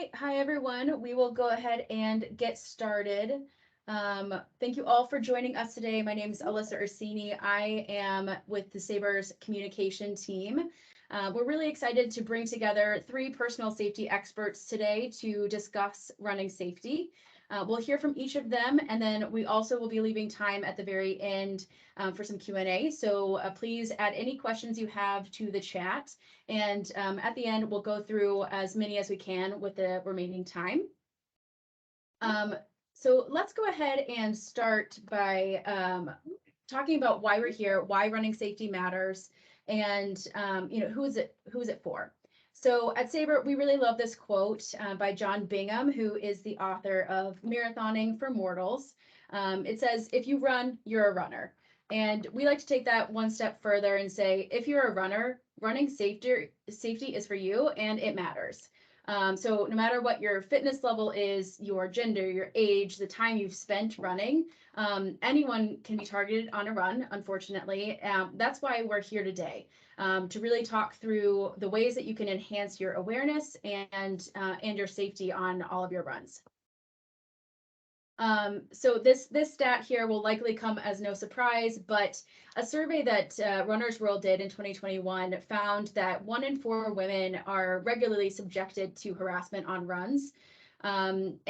right, hi everyone. We will go ahead and get started. Thank you all for joining us today. My name is Alyssa Ursini. I am with the SABRE's communication team. We're really excited to bring together three personal safety experts today to discuss running safety. We'll hear from each of them, and then we also will be leaving time at the very end for some Q&A. So please add any questions you have to the chat. And at the end, we'll go through as many as we can with the remaining time. So let's go ahead and start by talking about why we're here, why running safety matters, and who is it for? So at SABRE, we really love this quote by John Bingham, who is the author of Marathoning for Mortals. It says, "If you run, you're a runner." And we like to take that one step further and say, if you're a runner, running safety is for you and it matters. So no matter what your fitness level is, your gender, your age, the time you've spent running, anyone can be targeted on a run, unfortunately. That's why we're here today, to really talk through the ways that you can enhance your awareness and your safety on all of your runs. So this stat here will likely come as no surprise, but a survey that Runner's World did in 2021 found that 1 in 4 women are regularly subjected to harassment on runs. And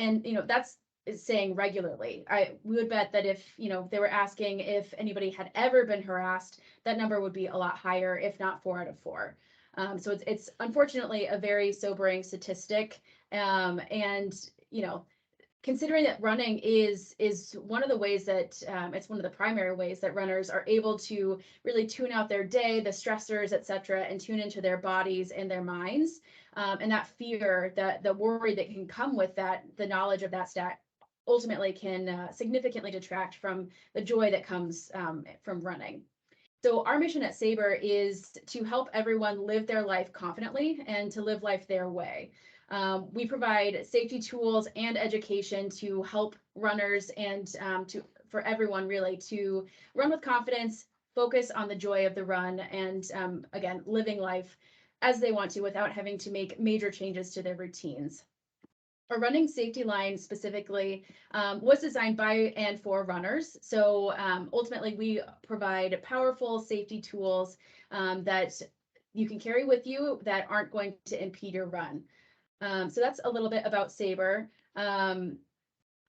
that's saying regularly. We would bet that if they were asking if anybody had ever been harassed, that number would be a lot higher, if not 4 out of 4. So it's unfortunately a very sobering statistic. And considering that running is one of the ways that it's one of the primary ways that runners are able to really tune out their day, the stressors, etc., and tune into their bodies and their minds. And that fear, the worry that can come with that, the knowledge of that stat ultimately can significantly detract from the joy that comes from running. So our mission at SABRE is to help everyone live their life confidently and to live life their way. We provide safety tools and education to help runners and for everyone really to run with confidence, focus on the joy of the run, and again, living life as they want to without having to make major changes to their routines. Our running safety line specifically was designed by and for runners. So ultimately, we provide powerful safety tools that you can carry with you that aren't going to impede your run. So that's a little bit about SABRE.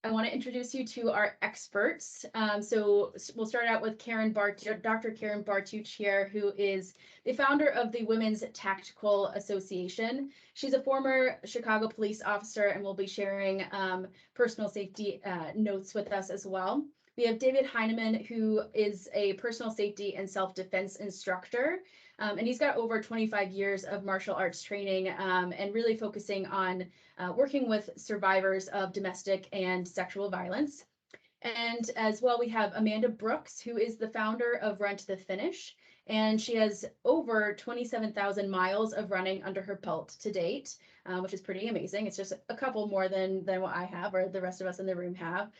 I want to introduce you to our experts. So we'll start out with Dr. Karen Bartuch here, who is the founder of the Women's Tactical Association. She's a former Chicago police officer and will be sharing personal safety notes with us as well. We have David Heineman, who is a personal safety and self-defense instructor. And he's got over 25 years of martial arts training and really focusing on working with survivors of domestic and sexual violence. And as well, we have Amanda Brooks, who is the founder of Run to the Finish. And she has over 27,000 miles of running under her belt to date, which is pretty amazing. It's just a couple more than what I have or the rest of us in the room have.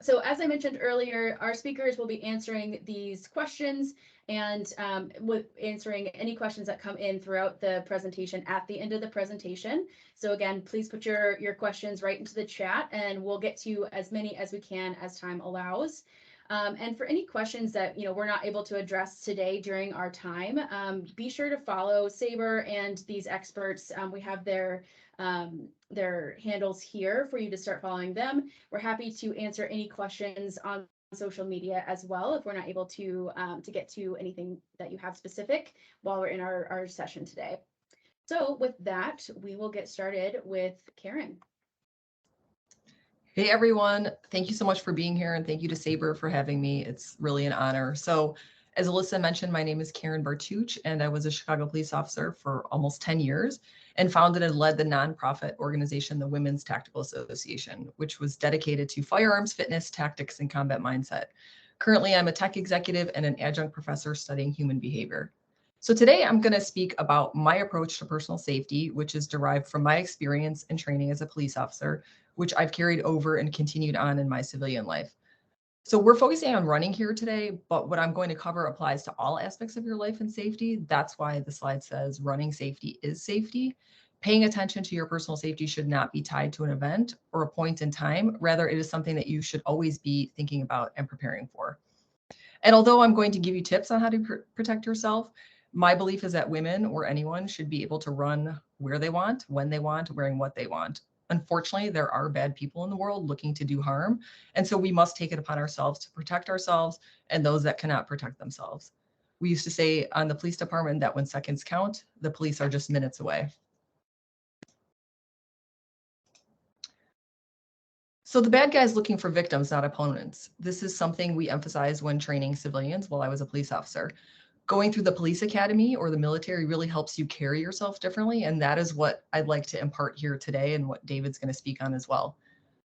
So as I mentioned earlier, our speakers will be answering these questions and with answering any questions that come in throughout the presentation at the end of the presentation. So again, please put your questions right into the chat and we'll get to as many as we can as time allows. And for any questions that we're not able to address today during our time, be sure to follow SABRE and these experts. We have their handles here for you to start following them. We're happy to answer any questions on social media as well if we're not able to get to anything that you have specific while we're in our session today. So with that, we will get started with Karen. Hey everyone, thank you so much for being here and thank you to SABRE for having me. It's really an honor. So as Alyssa mentioned, my name is Karen Bartuch and I was a Chicago police officer for almost 10 years and founded and led the nonprofit organization, the Women's Tactical Association, which was dedicated to firearms, fitness, tactics, and combat mindset. Currently, I'm a tech executive and an adjunct professor studying human behavior. So today I'm going to speak about my approach to personal safety, which is derived from my experience and training as a police officer, which I've carried over and continued on in my civilian life. So we're focusing on running here today, but what I'm going to cover applies to all aspects of your life and safety. That's why the slide says running safety is safety. Paying attention to your personal safety should not be tied to an event or a point in time. Rather, it is something that you should always be thinking about and preparing for. And although I'm going to give you tips on how to protect yourself, my belief is that women or anyone should be able to run where they want, when they want, wearing what they want. Unfortunately, there are bad people in the world looking to do harm. And so we must take it upon ourselves to protect ourselves and those that cannot protect themselves. We used to say on the police department that when seconds count, the police are just minutes away. So the bad guy is looking for victims, not opponents. This is something we emphasize when training civilians while I was a police officer. Going through the police academy or the military really helps you carry yourself differently. And that is what I'd like to impart here today and what David's going to speak on as well.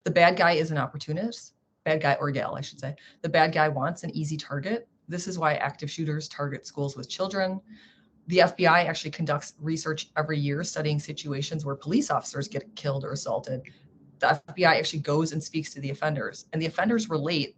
The bad guy is an opportunist, bad guy or gal, I should say. The bad guy wants an easy target. This is why active shooters target schools with children. The FBI actually conducts research every year studying situations where police officers get killed or assaulted. The FBI actually goes and speaks to the offenders, and the offenders relate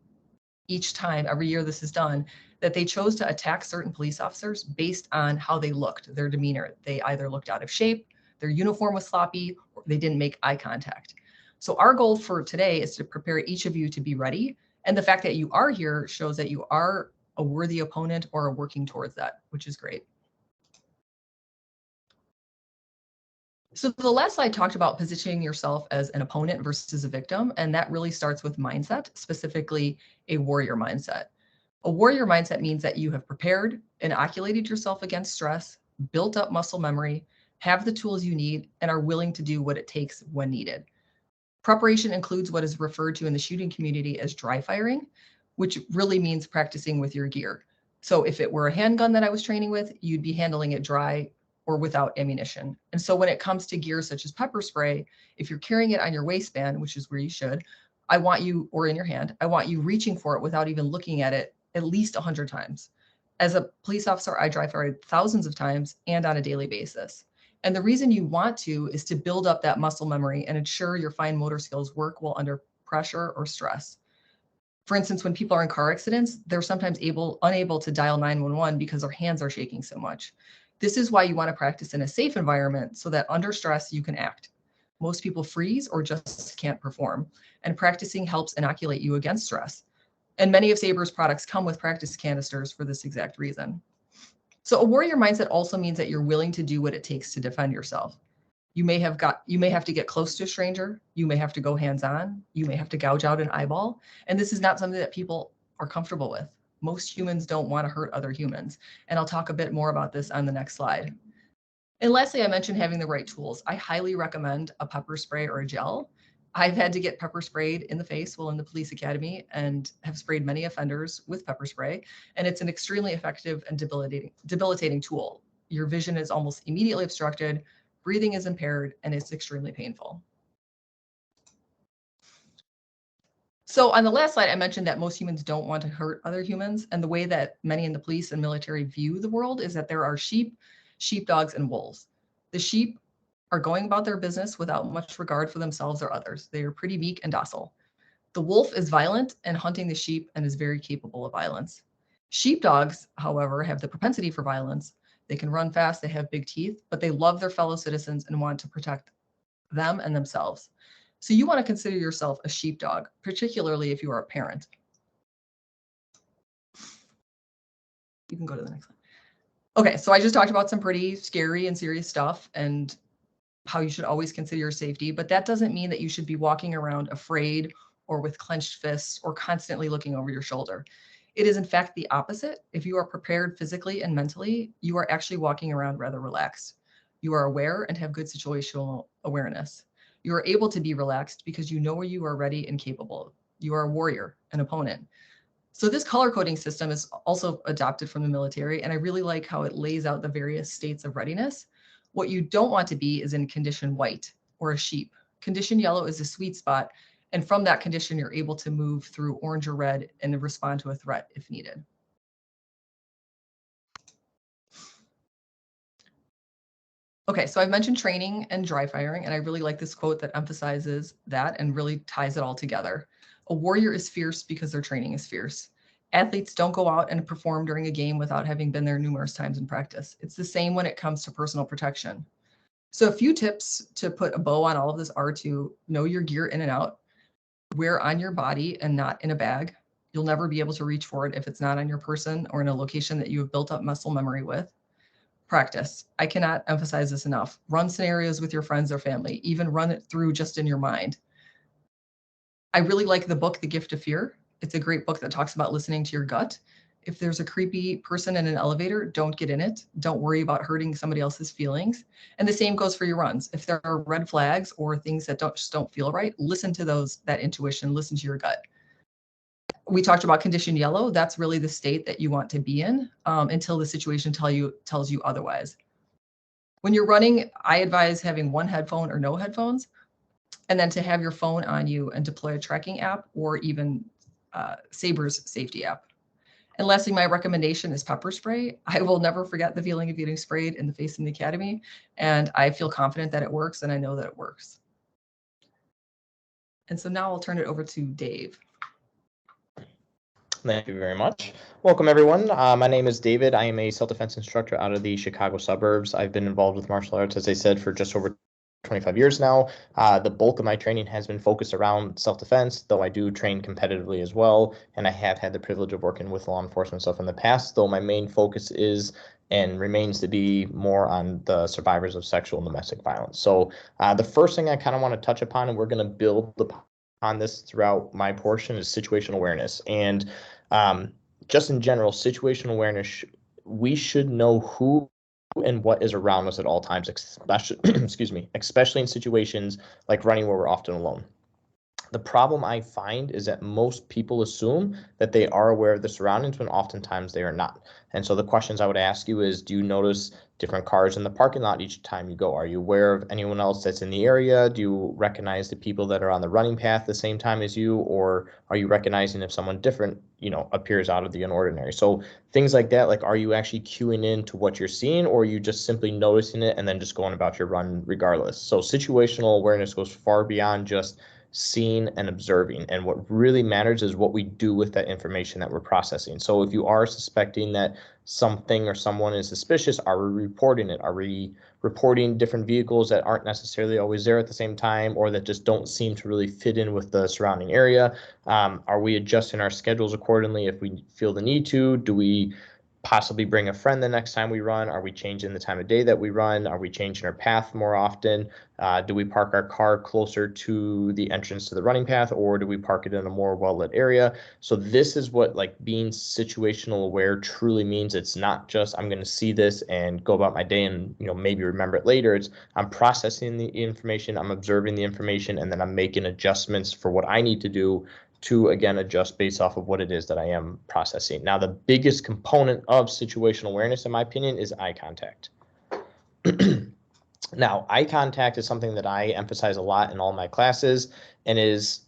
each time, every year this is done, that they chose to attack certain police officers based on how they looked, their demeanor. They either looked out of shape, their uniform was sloppy, or they didn't make eye contact. So our goal for today is to prepare each of you to be ready. And the fact that you are here shows that you are a worthy opponent or are working towards that, which is great. So the last slide talked about positioning yourself as an opponent versus a victim, and that really starts with mindset, specifically a warrior mindset. A warrior mindset means that you have prepared, inoculated yourself against stress, built up muscle memory, have the tools you need, and are willing to do what it takes when needed. Preparation includes what is referred to in the shooting community as dry firing, which really means practicing with your gear. So if it were a handgun that I was training with, you'd be handling it dry or without ammunition. And so when it comes to gear such as pepper spray, if you're carrying it on your waistband, which is where you should, I want you, or in your hand, I want you reaching for it without even looking at it at least 100 times. As a police officer, I dry fire thousands of times and on a daily basis. And the reason you want to is to build up that muscle memory and ensure your fine motor skills work well under pressure or stress. For instance, when people are in car accidents, they're sometimes unable to dial 911 because their hands are shaking so much. This is why you want to practice in a safe environment so that under stress you can act. Most people freeze or just can't perform, and practicing helps inoculate you against stress. And many of SABRE's products come with practice canisters for this exact reason. So a warrior mindset also means that you're willing to do what it takes to defend yourself. You may have to get close to a stranger. You may have to go hands-on. You may have to gouge out an eyeball. And this is not something that people are comfortable with. Most humans don't want to hurt other humans. And I'll talk a bit more about this on the next slide. And lastly, I mentioned having the right tools. I highly recommend a pepper spray or a gel. I've had to get pepper sprayed in the face while in the police academy and have sprayed many offenders with pepper spray. And it's an extremely effective and debilitating tool. Your vision is almost immediately obstructed, breathing is impaired, and it's extremely painful. So on the last slide, I mentioned that most humans don't want to hurt other humans. And the way that many in the police and military view the world is that there are sheep, sheepdogs, and wolves. The sheep are going about their business without much regard for themselves or others. They are pretty meek and docile. The wolf is violent and hunting the sheep and is very capable of violence. Sheepdogs, however, have the propensity for violence. They can run fast, they have big teeth, but they love their fellow citizens and want to protect them and themselves. So you want to consider yourself a sheepdog, particularly if you are a parent. You can go to the next slide. Okay, so I just talked about some pretty scary and serious stuff and how you should always consider your safety, but that doesn't mean that you should be walking around afraid or with clenched fists or constantly looking over your shoulder. It is in fact the opposite. If you are prepared physically and mentally, you are actually walking around rather relaxed. You are aware and have good situational awareness. You are able to be relaxed because you know you are ready and capable. You are a warrior, an opponent. So this color coding system is also adopted from the military, and I really like how it lays out the various states of readiness. What you don't want to be is in condition white or a sheep. Condition yellow is a sweet spot, and from that condition, you're able to move through orange or red and respond to a threat if needed. Okay, so I've mentioned training and dry firing, and I really like this quote that emphasizes that and really ties it all together. A warrior is fierce because their training is fierce. Athletes don't go out and perform during a game without having been there numerous times in practice. It's the same when it comes to personal protection. So a few tips to put a bow on all of this are to know your gear in and out, wear on your body and not in a bag. You'll never be able to reach for it if it's not on your person or in a location that you have built up muscle memory with. Practice. I cannot emphasize this enough. Run scenarios with your friends or family, even run it through just in your mind. I really like the book, The Gift of Fear. It's a great book that talks about listening to your gut. If there's a creepy person in an elevator, don't get in it. Don't worry about hurting somebody else's feelings. And the same goes for your runs. If there are red flags or things that just don't feel right, listen to that intuition, listen to your gut. We talked about condition yellow. That's really the state that you want to be in until the situation tells you otherwise. When you're running, I advise having one headphone or no headphones, and then to have your phone on you and deploy a tracking app or even SABRE's safety app. And lastly, my recommendation is pepper spray. I will never forget the feeling of getting sprayed in the face in the academy, and I feel confident that it works, and I know that it works. And so now I'll turn it over to Dave. Thank you very much. Welcome, everyone. My name is David. I am a self-defense instructor out of the Chicago suburbs. I've been involved with martial arts, as I said, for just over 25 years now. The bulk of my training has been focused around self-defense, though I do train competitively as well. And I have had the privilege of working with law enforcement stuff in the past, though my main focus is and remains to be more on the survivors of sexual and domestic violence. So the first thing I kind of want to touch upon, and we're going to build upon this throughout my portion, is situational awareness. And just in general, situational awareness, we should know who and what is around us at all times, especially, excuse me, especially in situations like running where we're often alone. The problem I find is that most people assume that they are aware of the surroundings when oftentimes they are not. And so the questions I would ask you is, do you notice different cars in the parking lot each time you go? Are you aware of anyone else that's in the area? Do you recognize the people that are on the running path the same time as you? Or are you recognizing if someone different, appears out of the ordinary? So things like that, like, are you actually cueing in to what you're seeing, or are you just simply noticing it and then just going about your run regardless? So situational awareness goes far beyond just seeing and observing, and what really matters is what we do with that information that we're processing. So if you are suspecting that something or someone is suspicious, are we reporting it? Are we reporting different vehicles that aren't necessarily always there at the same time, or that just don't seem to really fit in with the surrounding area? Are we adjusting our schedules accordingly if we feel the need to? Do we possibly bring a friend the next time we run? Are we changing the time of day that we run? Are we changing our path more often? Do we park our car closer to the entrance to the running path, or do we park it in a more well-lit area? So this is what being situational aware truly means. It's not just I'm going to see this and go about my day and maybe remember it later. It's I'm processing the information, I'm observing the information, and then I'm making adjustments for what I need to do to, again, adjust based off of what it is that I am processing. Now, the biggest component of situational awareness, in my opinion, is eye contact. Now, eye contact is something that I emphasize a lot in all my classes, and is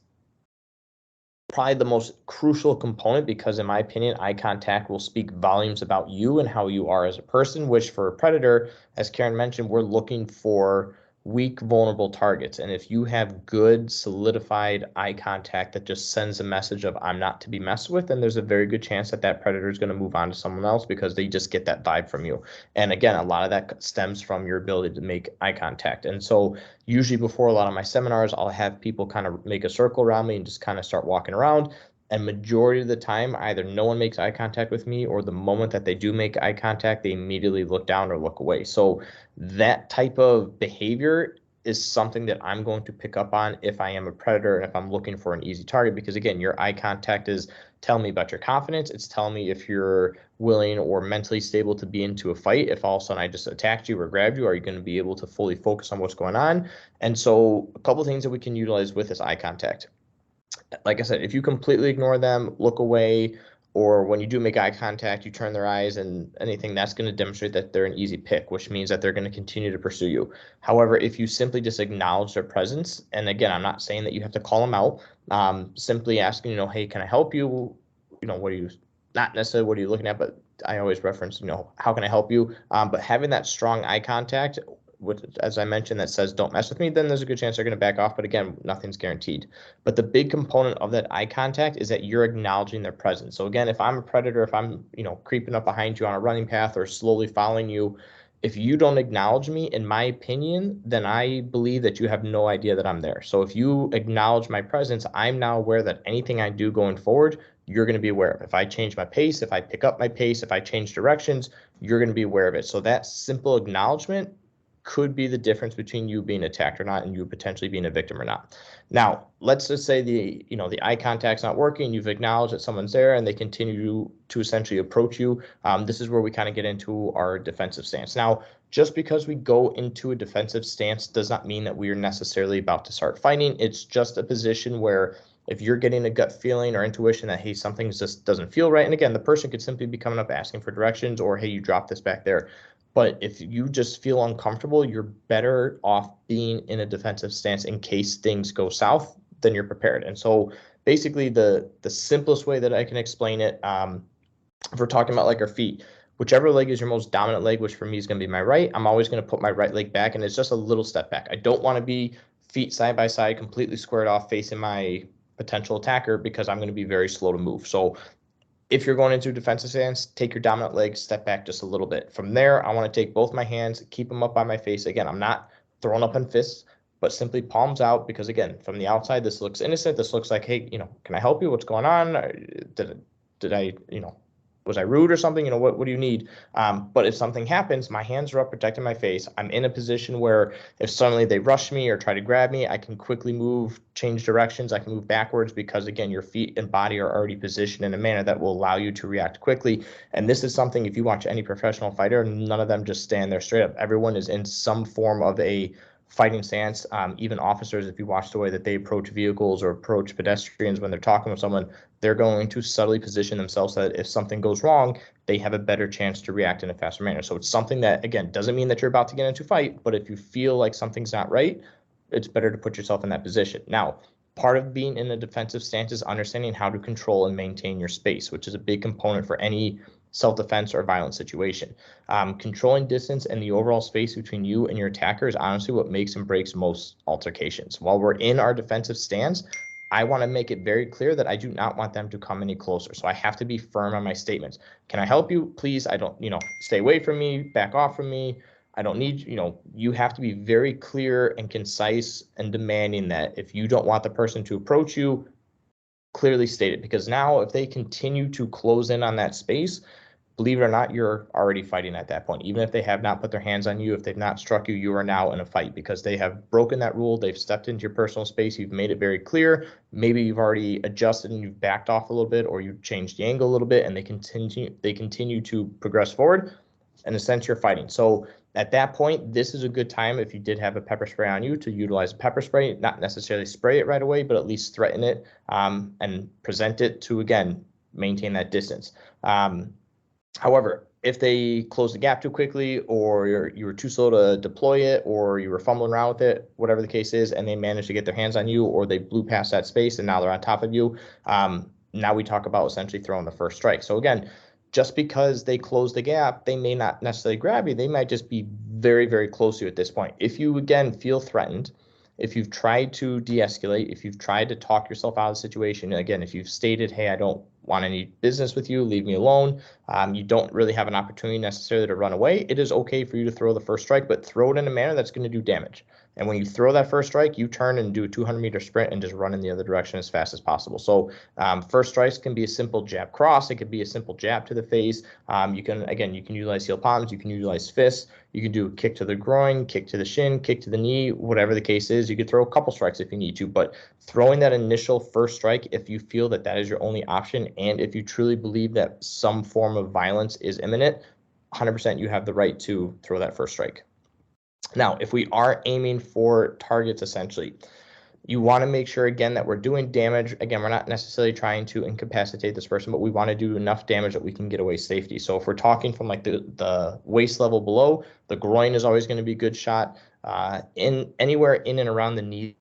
probably the most crucial component, because in my opinion, eye contact will speak volumes about you and how you are as a person, which for a predator, as Karen mentioned, we're looking for weak, vulnerable targets. And if you have good, solidified eye contact that just sends a message of I'm not to be messed with, then there's a very good chance that that predator is going to move on to someone else, because they just get that vibe from you. And again, a lot of that stems from your ability to make eye contact. And so usually before a lot of my seminars, I'll have people kind of make a circle around me and just kind of start walking around. And majority of the time, either no one makes eye contact with me, or the moment that they do make eye contact, they immediately look down or look away. So that type of behavior is something that I'm going to pick up on if I am a predator and if I'm looking for an easy target, because again, your eye contact is telling me about your confidence. It's telling me if you're willing or mentally stable to be into a fight. If all of a sudden I just attacked you or grabbed you, are you going to be able to fully focus on what's going on? And so a couple of things that we can utilize with this eye contact. Like I said, if you completely ignore them, look away, or when you do make eye contact, you turn their eyes and anything, that's going to demonstrate that they're an easy pick, which means that they're going to continue to pursue you. However, if you simply just acknowledge their presence, and again, I'm not saying that you have to call them out, simply asking, hey, can I help you? What are you, not necessarily what are you looking at, but I always reference, how can I help you? But having that strong eye contact, which, as I mentioned, that says don't mess with me, then there's a good chance they're going to back off. But again, nothing's guaranteed. But the big component of that eye contact is that you're acknowledging their presence. So again, if I'm a predator, if I'm creeping up behind you on a running path or slowly following you, If you don't acknowledge me, in my opinion, then I believe that you have no idea that I'm there. So if you acknowledge my presence, I'm now aware that anything I do going forward, you're going to be aware of. If I change my pace, if I pick up my pace, if I change directions, you're going to be aware of it. So that simple acknowledgement could be the difference between you being attacked or not and you potentially being a victim or not. Now, let's just say the eye contact's not working, you've acknowledged that someone's there and they continue to essentially approach you. This is where we kind of get into our defensive stance. Now, just because we go into a defensive stance does not mean that we are necessarily about to start fighting. It's just a position where if you're getting a gut feeling or intuition that, hey, something just doesn't feel right. And again, the person could simply be coming up asking for directions or, hey, you dropped this back there. But if you just feel uncomfortable, you're better off being in a defensive stance in case things go south, then you're prepared. And so basically the simplest way that I can explain it, if we're talking about like our feet, whichever leg is your most dominant leg, which for me is going to be my right, I'm always going to put my right leg back, and it's just a little step back. I don't want to be feet side by side, completely squared off facing my potential attacker because I'm going to be very slow to move. So if you're going into a defensive stance, take your dominant leg, step back just a little bit. From there, I want to take both my hands, keep them up by my face. Again, I'm not throwing up in fists, but simply palms out because, again, from the outside, this looks innocent. This looks like, hey, can I help you? What's going on? Did I, was I rude or something? What do you need? But if something happens, my hands are up protecting my face. I'm in a position where if suddenly they rush me or try to grab me, I can quickly move, change directions. I can move backwards because, again, your feet and body are already positioned in a manner that will allow you to react quickly. And this is something, if you watch any professional fighter, none of them just stand there straight up. Everyone is in some form of a fighting stance. Even officers, if you watch the way that they approach vehicles or approach pedestrians when they're talking with someone, they're going to subtly position themselves so that if something goes wrong, they have a better chance to react in a faster manner. So it's something that, again, doesn't mean that you're about to get into a fight, but if you feel like something's not right, it's better to put yourself in that position. Now, part of being in a defensive stance is understanding how to control and maintain your space, which is a big component for any self-defense or violent situation. Controlling distance and the overall space between you and your attacker is honestly what makes and breaks most altercations. While we're in our defensive stance, I want to make it very clear that I do not want them to come any closer. So I have to be firm on my statements. Can I help you? Please, I don't, stay away from me, back off from me. I don't need, you have to be very clear and concise and demanding that if you don't want the person to approach you, clearly state it. Because now if they continue to close in on that space, believe it or not, you're already fighting at that point. Even if they have not put their hands on you, if they've not struck you, you are now in a fight because they have broken that rule. They've stepped into your personal space. You've made it very clear. Maybe you've already adjusted and you've backed off a little bit, or you've changed the angle a little bit, and they continue to progress forward. In a sense, you're fighting. So at that point, this is a good time, if you did have a pepper spray on you, to utilize a pepper spray, not necessarily spray it right away, but at least threaten it and present it to, again, maintain that distance. However, if they close the gap too quickly, or you were too slow to deploy it, or you were fumbling around with it, whatever the case is, and they managed to get their hands on you, or they blew past that space and now they're on top of you, now we talk about essentially throwing the first strike. So again, just because they close the gap, they may not necessarily grab you. They might just be very, very close to you at this point. If you, again, feel threatened, if you've tried to de-escalate, if you've tried to talk yourself out of the situation, again, if you've stated, hey, I don't want any business with you, leave me alone, you don't really have an opportunity necessarily to run away, it is okay for you to throw the first strike, but throw it in a manner that's going to do damage. And when you throw that first strike, you turn and do a 200-meter sprint and just run in the other direction as fast as possible. So first strikes can be a simple jab cross. It could be a simple jab to the face. You can utilize heel palms. You can utilize fists. You can do a kick to the groin, kick to the shin, kick to the knee, whatever the case is. You could throw a couple strikes if you need to, but throwing that initial first strike, if you feel that that is your only option, and if you truly believe that some form of violence is imminent, 100% you have the right to throw that first strike. Now, if we are aiming for targets, essentially, you want to make sure, again, that we're doing damage. Again, we're not necessarily trying to incapacitate this person, but we want to do enough damage that we can get away safety. So if we're talking from like the waist level below, the groin is always going to be a good shot. Anywhere in and around the knee,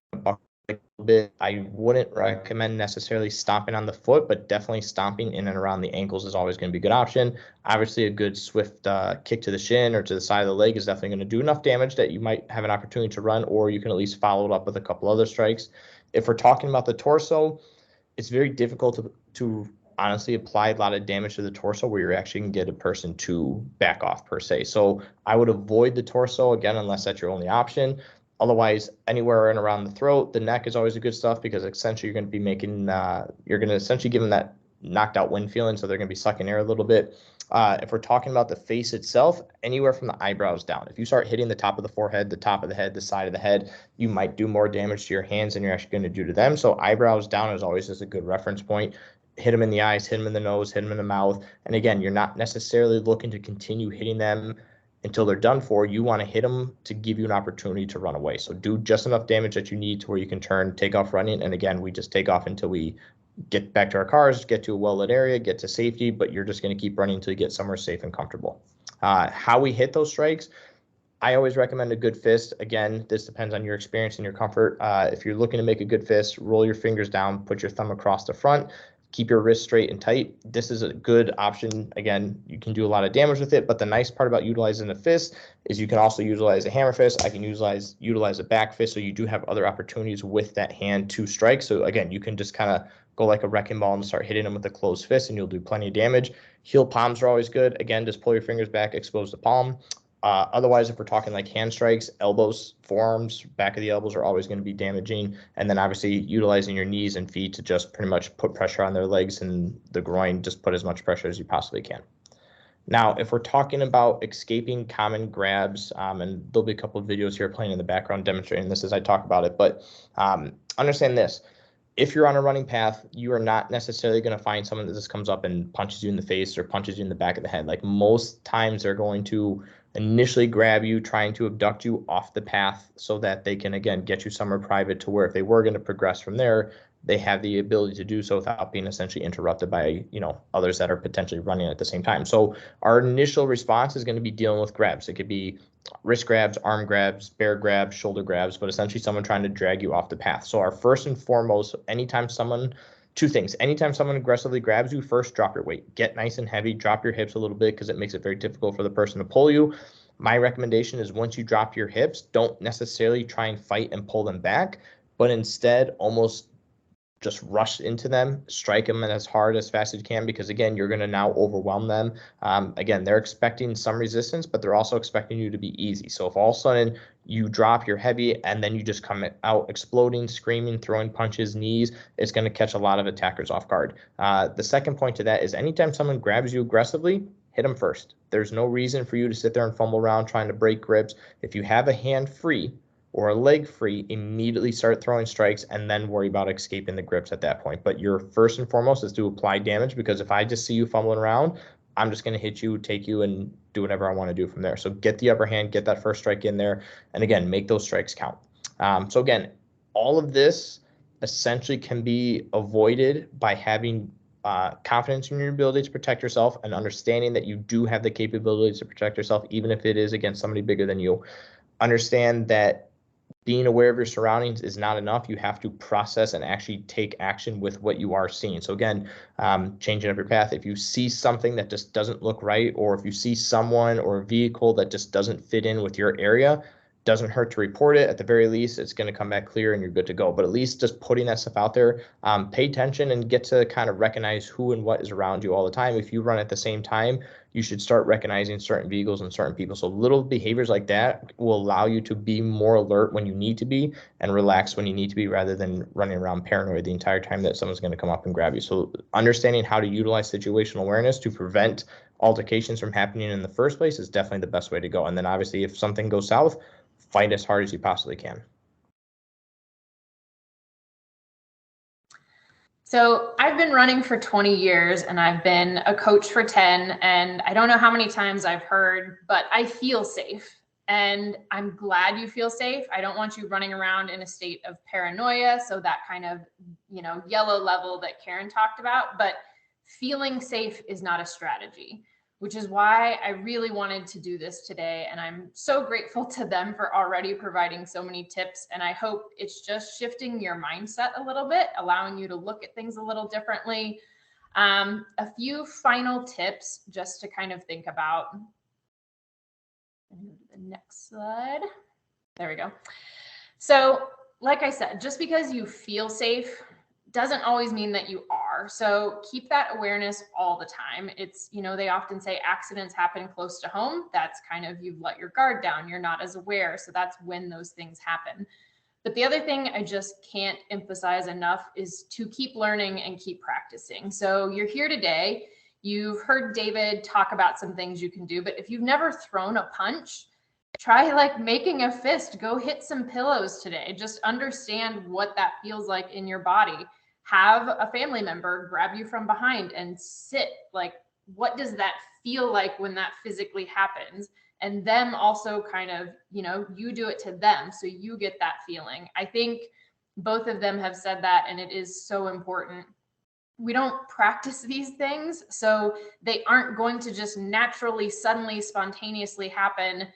a bit, I wouldn't recommend necessarily stomping on the foot, but definitely stomping in and around the ankles is always going to be a good option. Obviously, a good swift kick to the shin or to the side of the leg is definitely going to do enough damage that you might have an opportunity to run, or you can at least follow it up with a couple other strikes. If we're talking about the torso, it's very difficult to honestly apply a lot of damage to the torso where you're actually going to get a person to back off per se. So I would avoid the torso again, unless that's your only option. Otherwise, anywhere in around the throat, the neck is always a good stuff because essentially you're going to be making, you're going to essentially give them that knocked out wind feeling. So they're going to be sucking air a little bit. If we're talking about the face itself, anywhere from the eyebrows down. If you start hitting the top of the forehead, the top of the head, the side of the head, you might do more damage to your hands than you're actually going to do to them. So eyebrows down is always just a good reference point. Hit them in the eyes, hit them in the nose, hit them in the mouth. And again, you're not necessarily looking to continue hitting them until they're done for. You want to hit them to give you an opportunity to run away. So do just enough damage that you need to where you can turn, take off running. And again, we just take off until we get back to our cars, get to a well-lit area, get to safety, but you're just going to keep running until you get somewhere safe and comfortable. How we hit those strikes, I always recommend a good fist. Again, this depends on your experience and your comfort. If you're looking to make a good fist, roll your fingers down, put your thumb across the front, keep your wrist straight and tight. This is a good option. Again, you can do a lot of damage with it, but the nice part about utilizing a fist is you can also utilize a hammer fist. I can utilize a back fist, so you do have other opportunities with that hand to strike. So again, you can just kind of go like a wrecking ball and start hitting them with a closed fist, and you'll do plenty of damage. Heel palms are always good. Again, just pull your fingers back, expose the palm. Otherwise, if we're talking like hand strikes, elbows, forearms, back of the elbows are always going to be damaging. And then obviously utilizing your knees and feet to just pretty much put pressure on their legs and the groin, just put as much pressure as you possibly can. Now, if we're talking about escaping common grabs, and there'll be a couple of videos here playing in the background demonstrating this as I talk about it, but understand this. If you're on a running path, you are not necessarily going to find someone that just comes up and punches you in the face or punches you in the back of the head. Like most times they're going to initially grab you, trying to abduct you off the path so that they can, again, get you somewhere private to where if they were going to progress from there, they have the ability to do so without being essentially interrupted by, others that are potentially running at the same time. So our initial response is going to be dealing with grabs. It could be wrist grabs, arm grabs, bear grabs, shoulder grabs, but essentially someone trying to drag you off the path. So our first and foremost, two things. Anytime someone aggressively grabs you, first drop your weight. Get nice and heavy, drop your hips a little bit because it makes it very difficult for the person to pull you. My recommendation is once you drop your hips, don't necessarily try and fight and pull them back, but instead almost just rush into them, strike them as hard, as fast as you can, because again, you're going to now overwhelm them. Again, they're expecting some resistance, but they're also expecting you to be easy. So if all of a sudden you drop your heavy and then you just come out exploding, screaming, throwing punches, knees, it's going to catch a lot of attackers off guard. The second point to that is anytime someone grabs you aggressively, hit them first. There's no reason for you to sit there and fumble around trying to break grips. If you have a hand free or a leg free, immediately start throwing strikes and then worry about escaping the grips at that point. But your first and foremost is to apply damage, because if I just see you fumbling around, I'm just going to hit you, take you, and do whatever I want to do from there. So get the upper hand, get that first strike in there, and again, make those strikes count. So again, all of this essentially can be avoided by having confidence in your ability to protect yourself and understanding that you do have the capability to protect yourself, even if it is against somebody bigger than you. Understand that being aware of your surroundings is not enough. You have to process and actually take action with what you are seeing. So again, changing up your path. If you see something that just doesn't look right, or if you see someone or a vehicle that just doesn't fit in with your area, doesn't hurt to report it. At the very least, it's going to come back clear and you're good to go. But at least just putting that stuff out there, pay attention and get to kind of recognize who and what is around you all the time. If you run at the same time, you should start recognizing certain vehicles and certain people. So little behaviors like that will allow you to be more alert when you need to be and relax when you need to be, rather than running around paranoid the entire time that someone's going to come up and grab you. So understanding how to utilize situational awareness to prevent altercations from happening in the first place is definitely the best way to go. And then obviously if something goes south, fight as hard as you possibly can. So I've been running for 20 years and I've been a coach for 10, and I don't know how many times I've heard, but I feel safe. And I'm glad you feel safe. I don't want you running around in a state of paranoia. So that kind of, yellow level that Karen talked about, but feeling safe is not a strategy, which is why I really wanted to do this today. And I'm so grateful to them for already providing so many tips. And I hope it's just shifting your mindset a little bit, allowing you to look at things a little differently. A few final tips just to kind of think about. The next slide. There we go. So like I said, just because you feel safe doesn't always mean that you are. are. So keep that awareness all the time. It's, they often say accidents happen close to home. That's kind of, you've let your guard down. You're not as aware. So that's when those things happen. But the other thing I just can't emphasize enough is to keep learning and keep practicing. So you're here today. You've heard David talk about some things you can do, but if you've never thrown a punch, try like making a fist. Go hit some pillows today. Just understand what that feels like in your body. Have a family member grab you from behind and sit. Like, what does that feel like when that physically happens? And them also kind of, you do it to them, so you get that feeling. I think both of them have said that, and it is so important. We don't practice these things, so they aren't going to just naturally, suddenly, spontaneously happen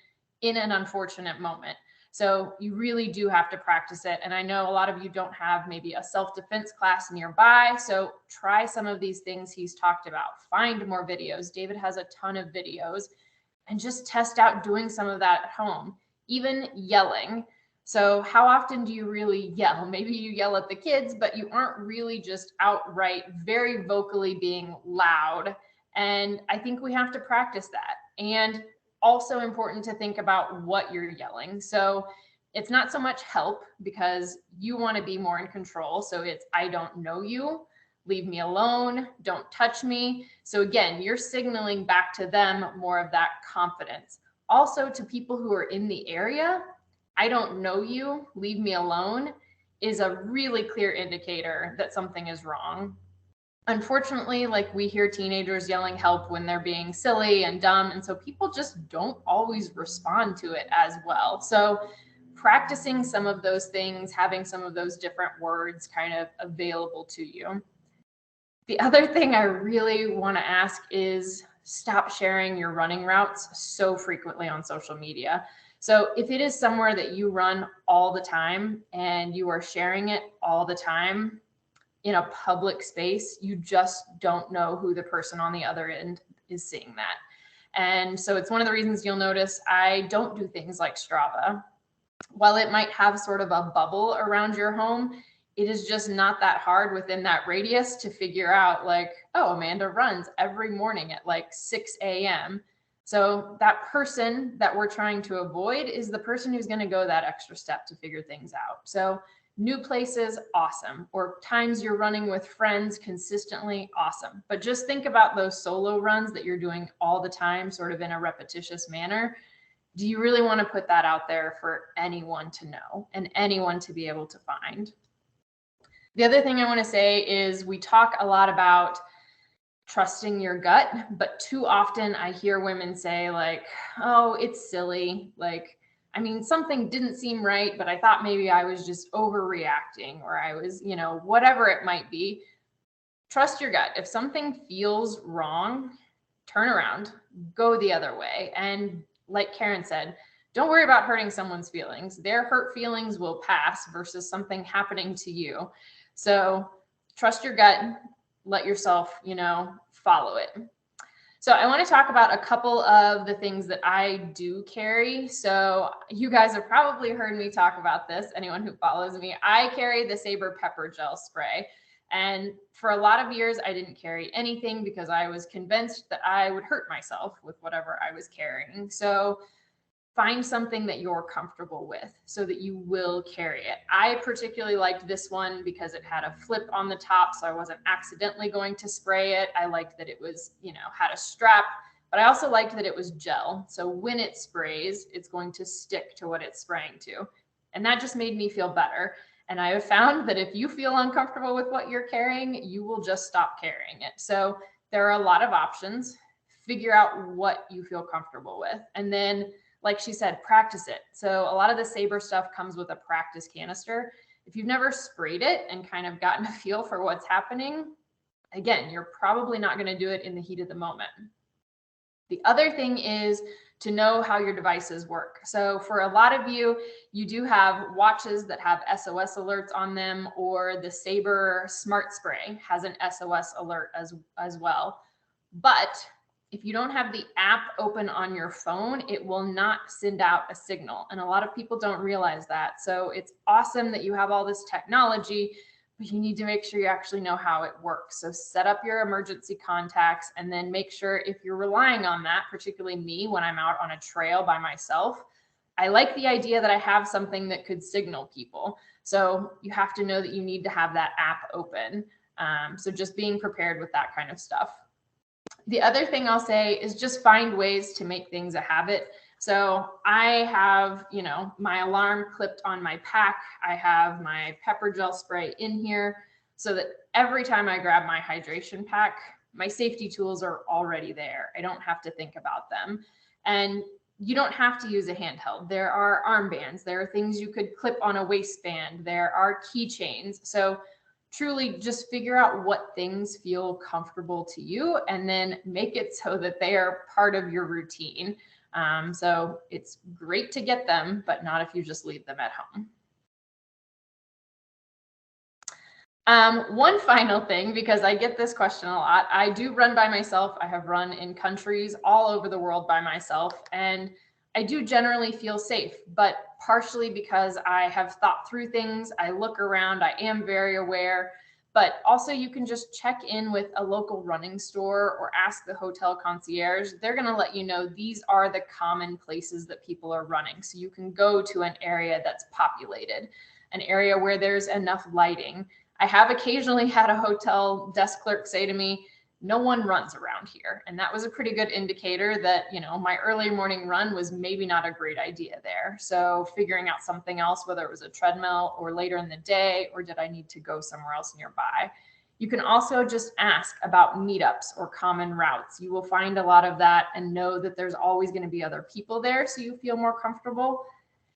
in an unfortunate moment. So you really do have to practice it. And I know a lot of you don't have maybe a self-defense class nearby. So try some of these things he's talked about. Find more videos. David has a ton of videos. And just test out doing some of that at home. Even yelling. So how often do you really yell? Maybe you yell at the kids, but you aren't really just outright very vocally being loud. And I think we have to practice that. And also important to think about what you're yelling. So it's not so much help, because you want to be more in control. So it's, I don't know you. Leave me alone, don't touch me. So again, you're signaling back to them more of that confidence. Also to people who are in the area, I don't know you, leave me alone, is a really clear indicator that something is wrong. Unfortunately, like, we hear teenagers yelling help when they're being silly and dumb. And so people just don't always respond to it as well. So practicing some of those things, having some of those different words kind of available to you. The other thing I really want to ask is stop sharing your running routes so frequently on social media. So if it is somewhere that you run all the time and you are sharing it all the time in a public space, you just don't know who the person on the other end is seeing that. And so it's one of the reasons you'll notice I don't do things like Strava. While it might have sort of a bubble around your home, it is just not that hard within that radius to figure out, like, oh, Amanda runs every morning at like 6 a.m. So that person that we're trying to avoid is the person who's going to go that extra step to figure things out. So new places, awesome. Or times you're running with friends consistently, awesome. But just think about those solo runs that you're doing all the time, sort of in a repetitious manner. Do you really want to put that out there for anyone to know and anyone to be able to find? The other thing I want to say is we talk a lot about trusting your gut, but too often I hear women say, like, oh, it's silly. Like, I mean, something didn't seem right, but I thought maybe I was just overreacting, or I was, whatever it might be. Trust your gut. If something feels wrong, turn around, go the other way. And like Karen said, don't worry about hurting someone's feelings. Their hurt feelings will pass versus something happening to you. So trust your gut, let yourself, follow it. So I want to talk about a couple of the things that I do carry. So you guys have probably heard me talk about this. Anyone who follows me, I carry the SABRE pepper gel spray. And for a lot of years, I didn't carry anything because I was convinced that I would hurt myself with whatever I was carrying. So find something that you're comfortable with so that you will carry it. I particularly liked this one because it had a flip on the top, so I wasn't accidentally going to spray it. I liked that it was, had a strap, but I also liked that it was gel. So when it sprays, it's going to stick to what it's spraying to. And that just made me feel better. And I have found that if you feel uncomfortable with what you're carrying, you will just stop carrying it. So there are a lot of options. Figure out what you feel comfortable with. And then, like she said, practice it. So a lot of the SABRE stuff comes with a practice canister. If you've never sprayed it and kind of gotten a feel for what's happening, again, you're probably not going to do it in the heat of the moment. The other thing is to know how your devices work. So for a lot of you, you do have watches that have SOS alerts on them, or the SABRE Smart Spray has an SOS alert as well. But if you don't have the app open on your phone, it will not send out a signal. And a lot of people don't realize that. So it's awesome that you have all this technology, but you need to make sure you actually know how it works. So set up your emergency contacts, and then make sure, if you're relying on that, particularly me when I'm out on a trail by myself, I like the idea that I have something that could signal people. So you have to know that you need to have that app open. So just being prepared with that kind of stuff. The other thing I'll say is just find ways to make things a habit. So I have, my alarm clipped on my pack. I have my pepper gel spray in here so that every time I grab my hydration pack, my safety tools are already there. I don't have to think about them. And you don't have to use a handheld. There are armbands. There are things you could clip on a waistband. There are keychains. So truly just figure out what things feel comfortable to you and then make it so that they are part of your routine. So it's great to get them, but not if you just leave them at home. One final thing, because I get this question a lot. I do run by myself. I have run in countries all over the world by myself, and I do generally feel safe, but partially because I have thought through things. I look around, I am very aware, but also you can just check in with a local running store or ask the hotel concierge. They're going to let you know these are the common places that people are running. So you can go to an area that's populated, an area where there's enough lighting. I have occasionally had a hotel desk clerk say to me, no one runs around here. And that was a pretty good indicator that, my early morning run was maybe not a great idea there. So figuring out something else, whether it was a treadmill or later in the day, or did I need to go somewhere else nearby? You can also just ask about meetups or common routes. You will find a lot of that and know that there's always going to be other people there, so you feel more comfortable.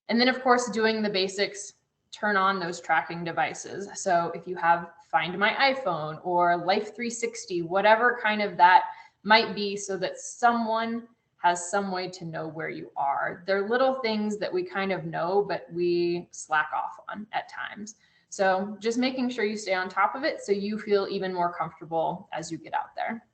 And then, of course, doing the basics, turn on those tracking devices. So if you have Find My iPhone or Life 360, whatever kind of that might be, so that someone has some way to know where you are. They're little things that we kind of know, but we slack off on at times. So just making sure you stay on top of it so you feel even more comfortable as you get out there.